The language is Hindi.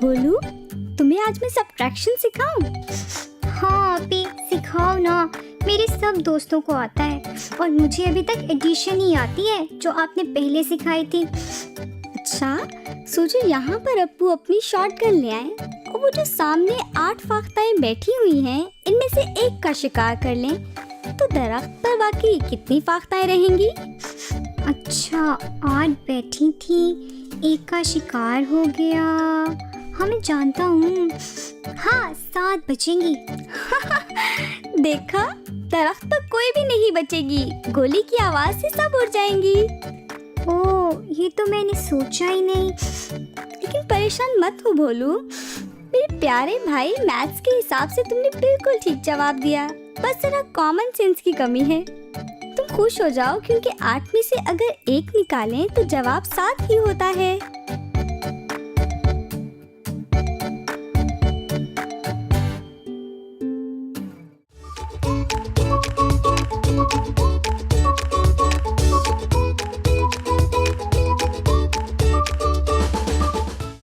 भोलू, तुम्हें आज मैं सब्ट्रैक्शन सिखाऊं? हाँ आपी, सिखाओ ना। मेरे सब दोस्तों को आता है और मुझे अभी तक एडिशन ही आती है जो आपने पहले सिखाई थी। अच्छा, सोचो यहाँ पर अप्पू अपनी शॉटगन ले आए और वो जो सामने 8 फाख्ताएं बैठी हुई हैं, इनमें से एक का शिकार कर लें, तो दरख्त पर बाकी कितनी फाख्ताएं रहेंगी? अच्छा, 8 बैठी थी, एक का शिकार हो गया। हाँ मैं जानता हूँ। हाँ 7 बचेंगी। देखा, दरख्त पर कोई भी नहीं बचेगी, गोली की आवाज से सब उड़ जाएंगी। ओह, ये तो मैंने सोचा ही नहीं। लेकिन परेशान मत हो भोलू, मेरे प्यारे भाई, मैथ्स के हिसाब से तुमने बिल्कुल ठीक जवाब दिया, बस जरा कॉमन सेंस की कमी है। तुम खुश हो जाओ क्योंकि 8 में से अगर 1 निकालें तो जवाब 7 ही होता है।